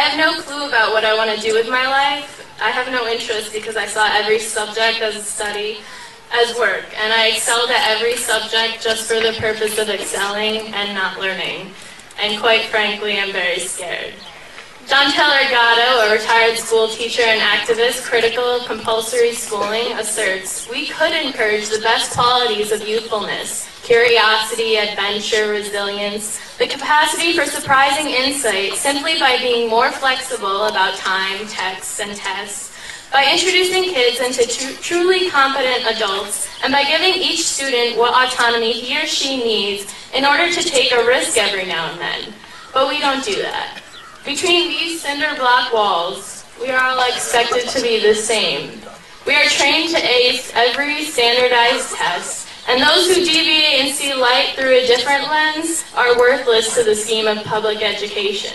have no clue about what I want to do with my life. I have no interest because I saw every subject as a study, as work, and I excelled at every subject just for the purpose of excelling and not learning. And quite frankly, I'm very scared. John Taylor Gatto, a retired school teacher and activist critical of compulsory schooling, asserts, "We could encourage the best qualities of youthfulness, curiosity, adventure, resilience, the capacity for surprising insight simply by being more flexible about time, texts, and tests, by introducing kids into truly competent adults, and by giving each student what autonomy he or she needs in order to take a risk every now and then." But we don't do that. Between these cinder block walls, we are all expected to be the same. We are trained to ace every standardized test, and those who deviate and see light through a different lens are worthless to the scheme of public education,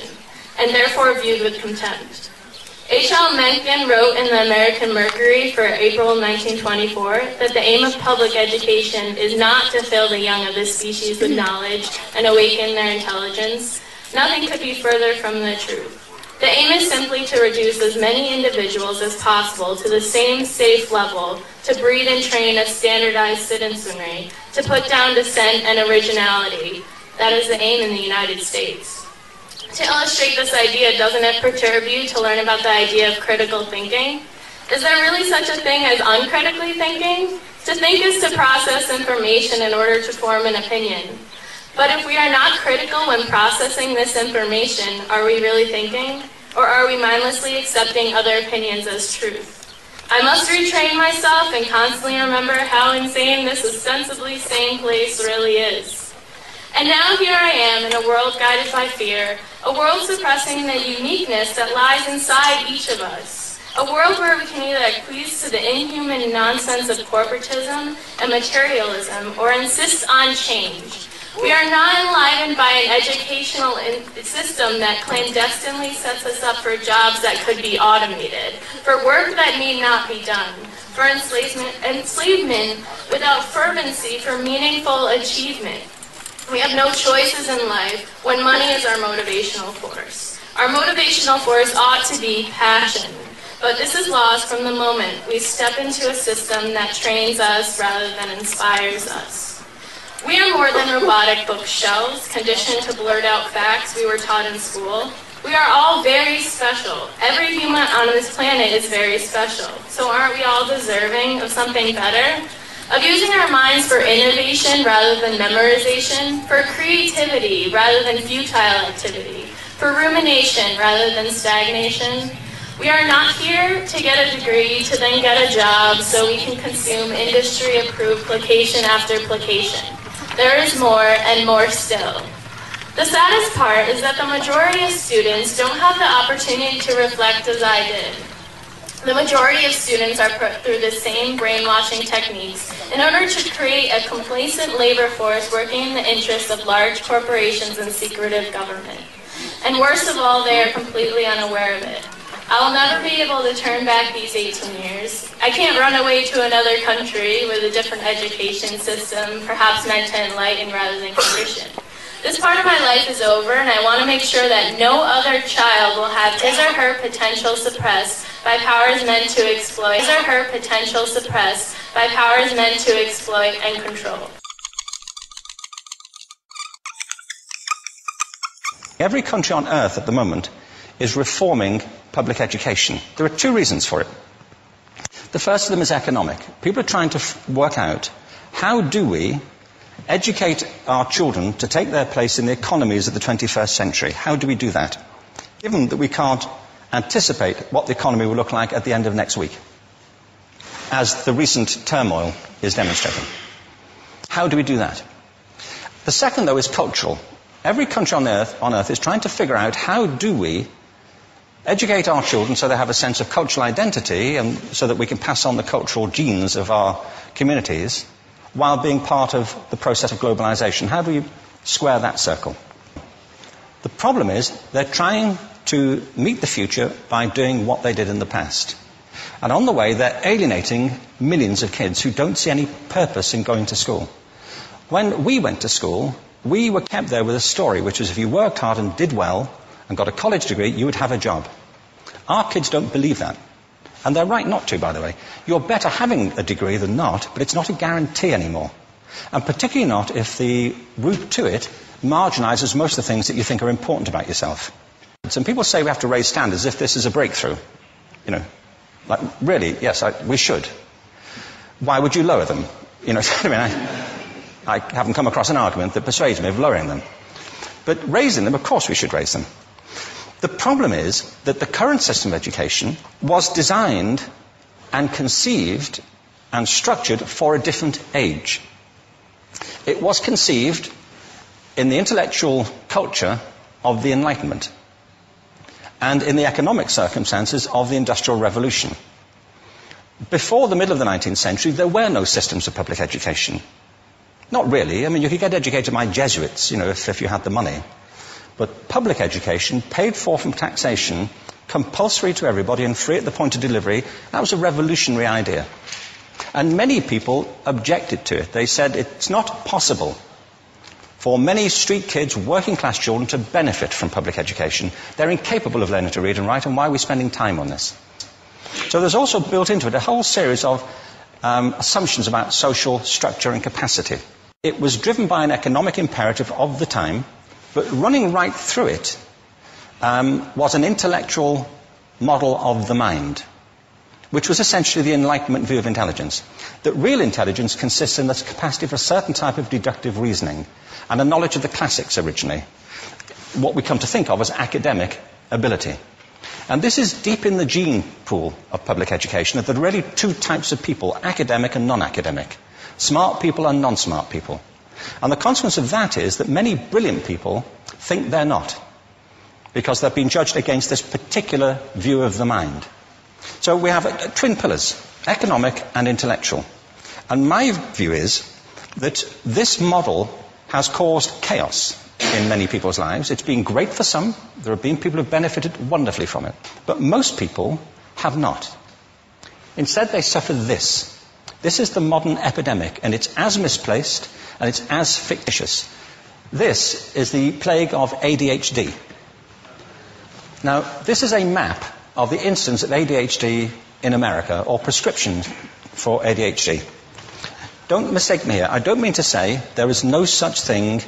and therefore viewed with contempt. H.L. Mencken wrote in the American Mercury for April 1924 that the aim of public education is not to fill the young of this species with knowledge and awaken their intelligence. Nothing could be further from the truth. The aim is simply to reduce as many individuals as possible to the same safe level, to breed and train a standardized citizenry, to put down dissent and originality. That is the aim in the United States. To illustrate this idea, doesn't it perturb you to learn about the idea of critical thinking? Is there really such a thing as uncritically thinking? To think is to process information in order to form an opinion. But if we are not critical when processing this information, are we really thinking? Or are we mindlessly accepting other opinions as truth? I must retrain myself and constantly remember how insane this ostensibly sane place really is. And now here I am in a world guided by fear, a world suppressing the uniqueness that lies inside each of us, a world where we can either acquiesce to the inhuman nonsense of corporatism and materialism or insist on change. We are not enlivened by an educational system that clandestinely sets us up for jobs that could be automated, for work that need not be done, for enslavement without fervency for meaningful achievement. We have no choices in life when money is our motivational force. Our motivational force ought to be passion, but this is lost from the moment we step into a system that trains us rather than inspires us. We are more than robotic bookshelves, conditioned to blurt out facts we were taught in school. We are all very special. Every human on this planet is very special. So aren't we all deserving of something better? Of using our minds for innovation rather than memorization, for creativity rather than futile activity, for rumination rather than stagnation? We are not here to get a degree to then get a job so we can consume industry-approved placation after placation. There is more and more still. The saddest part is that the majority of students don't have the opportunity to reflect as I did. The majority of students are put through the same brainwashing techniques in order to create a complacent labor force working in the interests of large corporations and secretive government. And worst of all, they are completely unaware of it. I will never be able to turn back these 18 years. I can't run away to another country with a different education system, perhaps meant to enlighten rather than condition. This part of my life is over, and I want to make sure that no other child will have his or her potential suppressed by powers meant to exploit, and control. Every country on earth at the moment is reforming public education. There are two reasons for it. The first of them is economic. People are trying to work out, how do we educate our children to take their place in the economies of the 21st century? How do we do that, given that we can't anticipate what the economy will look like at the end of next week, as the recent turmoil is demonstrating? How do we do that? The second, though, is cultural. Every country on earth is trying to figure out, how do we educate our children so they have a sense of cultural identity and so that we can pass on the cultural genes of our communities while being part of the process of globalization. How do you square that circle? The problem is they're trying to meet the future by doing what they did in the past. And on the way, they're alienating millions of kids who don't see any purpose in going to school. When we went to school, we were kept there with a story, which was if you worked hard and did well and got a college degree, you would have a job. Our kids don't believe that. And they're right not to, by the way. You're better having a degree than not, but it's not a guarantee anymore. And particularly not if the route to it marginalizes most of the things that you think are important about yourself. Some people say we have to raise standards as if this is a breakthrough. You know, like, really, yes, we should. Why would you lower them? You know, I mean, I haven't come across an argument that persuades me of lowering them. But raising them, of course we should raise them. The problem is that the current system of education was designed and conceived and structured for a different age. It was conceived in the intellectual culture of the Enlightenment and in the economic circumstances of the Industrial Revolution. Before the middle of the 19th century, there were no systems of public education. Not really. I mean, you could get educated by Jesuits, you know, if you had the money. But public education, paid for from taxation, compulsory to everybody and free at the point of delivery, that was a revolutionary idea. And many people objected to it. They said it's not possible for many street kids, working class children, to benefit from public education. They're incapable of learning to read and write, and why are we spending time on this? So there's also built into it a whole series of assumptions about social structure and capacity. It was driven by an economic imperative of the time, but running right through it was an intellectual model of the mind, which was essentially the Enlightenment view of intelligence. That real intelligence consists in the capacity for a certain type of deductive reasoning and a knowledge of the classics originally, what we come to think of as academic ability. And this is deep in the gene pool of public education, that there are really two types of people, academic and non-academic, smart people and non-smart people. And the consequence of that is that many brilliant people think they're not, because they've been judged against this particular view of the mind. So we have twin pillars, economic and intellectual. And my view is that this model has caused chaos in many people's lives. It's been great for some. There have been people who have benefited wonderfully from it. But most people have not. Instead, they suffer this. This is the modern epidemic, and it's as misplaced and it's as fictitious. This is the plague of ADHD. Now, this is a map of the incidence of ADHD in America, or prescriptions for ADHD. Don't mistake me here. I don't mean to say there is no such thing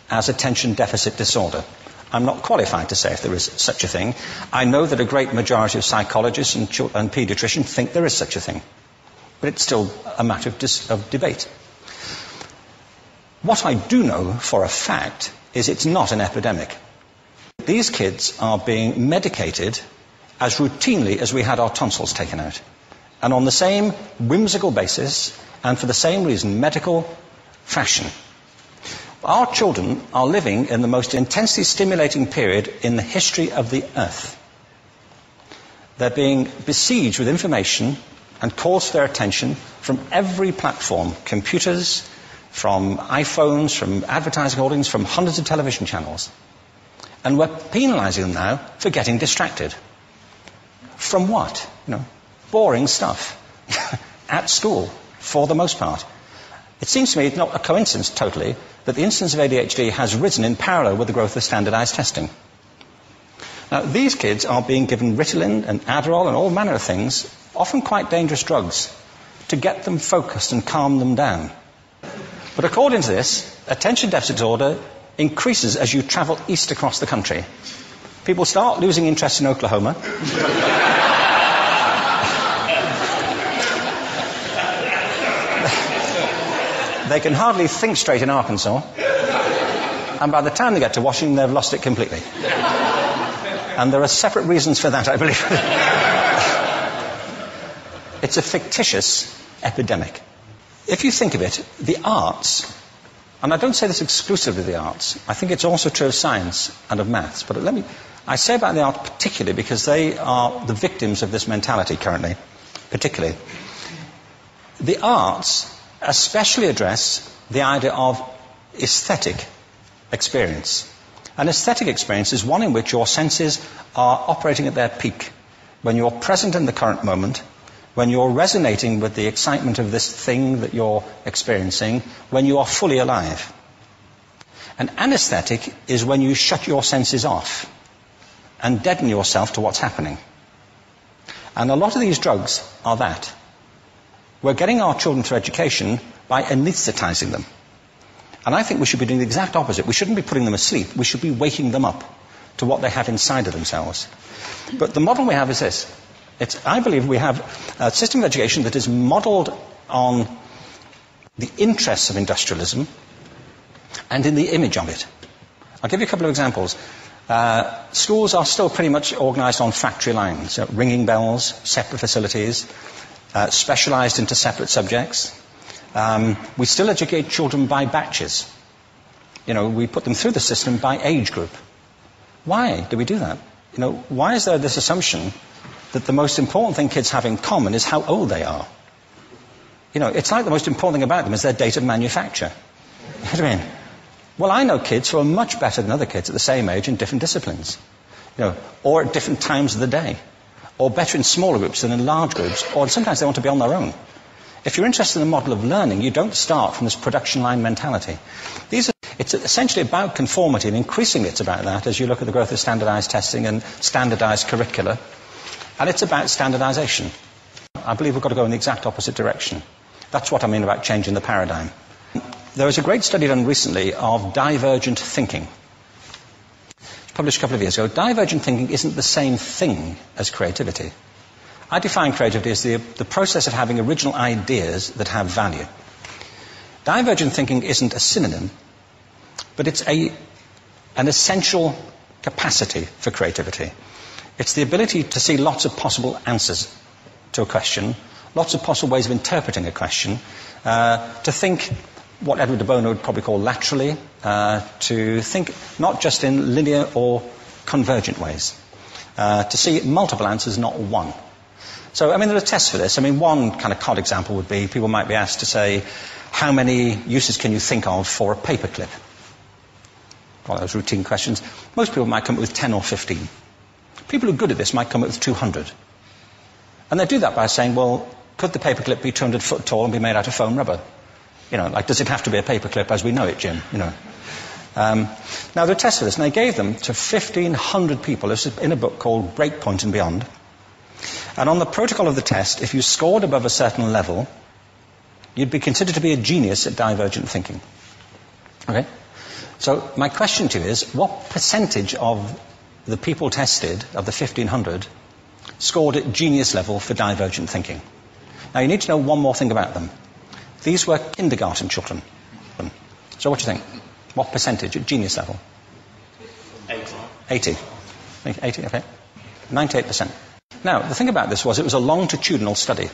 as attention deficit disorder. I'm not qualified to say if there is such a thing. I know that a great majority of psychologists and paediatricians think there is such a thing. But it's still a matter of debate. What I do know for a fact is it's not an epidemic. These kids are being medicated as routinely as we had our tonsils taken out. And on the same whimsical basis, and for the same reason, medical fashion. Our children are living in the most intensely stimulating period in the history of the earth. They're being besieged with information and calls for their attention from every platform, computers, from iPhones, from advertising holdings, from hundreds of television channels. And we're penalizing them now for getting distracted. From what? You know, boring stuff. At school, for the most part. It seems to me it's not a coincidence totally that the incidence of ADHD has risen in parallel with the growth of standardized testing. Now, these kids are being given Ritalin and Adderall and all manner of things, often quite dangerous drugs, to get them focused and calm them down. But according to this, attention deficit disorder increases as you travel east across the country. People start losing interest in Oklahoma. They can hardly think straight in Arkansas. And by the time they get to Washington, they've lost it completely. And there are separate reasons for that, I believe. It's a fictitious epidemic. If you think of it, the arts, and I don't say this exclusively of the arts, I think it's also true of science and of maths, but I say about the arts particularly because they are the victims of this mentality currently, particularly. The arts especially address the idea of aesthetic experience. An aesthetic experience is one in which your senses are operating at their peak, when you're present in the current moment, when you're resonating with the excitement of this thing that you're experiencing, when you are fully alive. An anesthetic is when you shut your senses off. and deaden yourself to what's happening. And a lot of these drugs are that. We're getting our children through education by anaesthetizing them. And I think we should be doing the exact opposite. We shouldn't be putting them asleep. We should be waking them up to what they have inside of themselves. But the model we have is this. I believe we have a system of education that is modeled on the interests of industrialism and in the image of it. I'll give you a couple of examples. Schools are still pretty much organized on factory lines, ringing bells, separate facilities, specialized into separate subjects. We still educate children by batches. We put them through the system by age group. Why do we do that? Why is there this assumption that the most important thing kids have in common is how old they are? It's like the most important thing about them is their date of manufacture. You know what I mean? Well, I know kids who are much better than other kids at the same age in different disciplines, or at different times of the day, or better in smaller groups than in large groups, or sometimes they want to be on their own. If you're interested in the model of learning, you don't start from this production line mentality. It's essentially about conformity, and increasingly it's about that as you look at the growth of standardized testing and standardized curricula. And it's about standardization. I believe we've got to go in the exact opposite direction. That's what I mean about changing the paradigm. There was a great study done recently of divergent thinking. Published a couple of years ago. Divergent thinking isn't the same thing as creativity. I define creativity as the process of having original ideas that have value. Divergent thinking isn't a synonym, but it's an essential capacity for creativity. It's the ability to see lots of possible answers to a question, lots of possible ways of interpreting a question, to think what Edward de Bono would probably call laterally, to think not just in linear or convergent ways, to see multiple answers, not one. So, there are tests for this. One kind of cod example would be people might be asked to say, how many uses can you think of for a paperclip? One of those routine questions. Most people might come up with 10 or 15. People who are good at this might come up with 200. And they do that by saying, well, could the paperclip be 200 foot tall and be made out of foam rubber? Does it have to be a paperclip as we know it, Jim? Now, there are tests for this, and they gave them to 1,500 people. This is in a book called Breakpoint and Beyond. And on the protocol of the test, if you scored above a certain level, you'd be considered to be a genius at divergent thinking. Okay? So my question to you is, what percentage of the people tested, of the 1,500, scored at genius level for divergent thinking? Now, you need to know one more thing about them. These were kindergarten children. So what do you think? What percentage at genius level? 80. 80, okay. 98%. Now, the thing about this was it was a longitudinal study.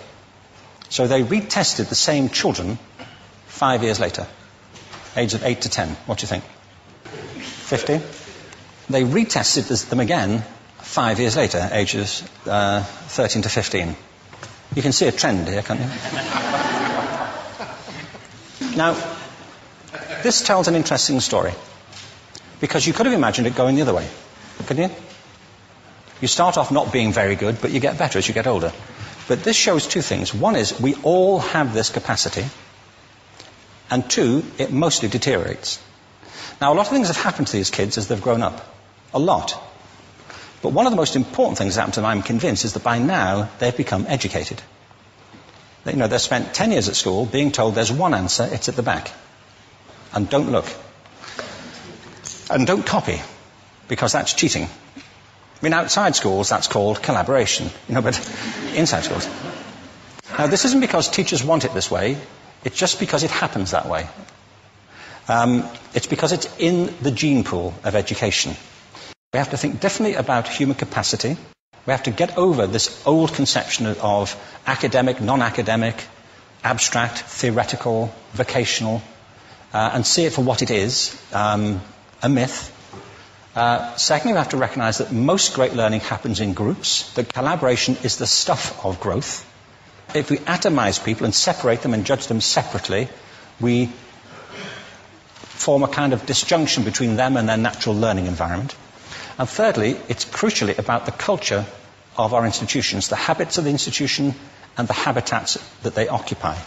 So they retested the same children 5 years later, ages of 8 to 10. What do you think? 50? They retested them again 5 years later, ages 13 to 15. You can see a trend here, can't you? Now, this tells an interesting story, because you could have imagined it going the other way, couldn't you? You start off not being very good, but you get better as you get older. But this shows two things. One is we all have this capacity, and two, it mostly deteriorates. Now, a lot of things have happened to these kids as they've grown up. A lot. But one of the most important things that happened to them, I'm convinced, is that by now they've become educated. They've spent 10 years at school being told there's one answer, it's at the back. And don't look. And don't copy, because that's cheating. Outside schools, that's called collaboration, but inside schools. Now, this isn't because teachers want it this way, it's just because it happens that way. It's because it's in the gene pool of education. We have to think differently about human capacity. We have to get over this old conception of academic, non-academic, abstract, theoretical, vocational, and see it for what it is, a myth. Secondly, we have to recognize that most great learning happens in groups, that collaboration is the stuff of growth. If we atomize people and separate them and judge them separately, we form a kind of disjunction between them and their natural learning environment. And thirdly, it's crucially about the culture of our institutions, the habits of the institution and the habitats that they occupy.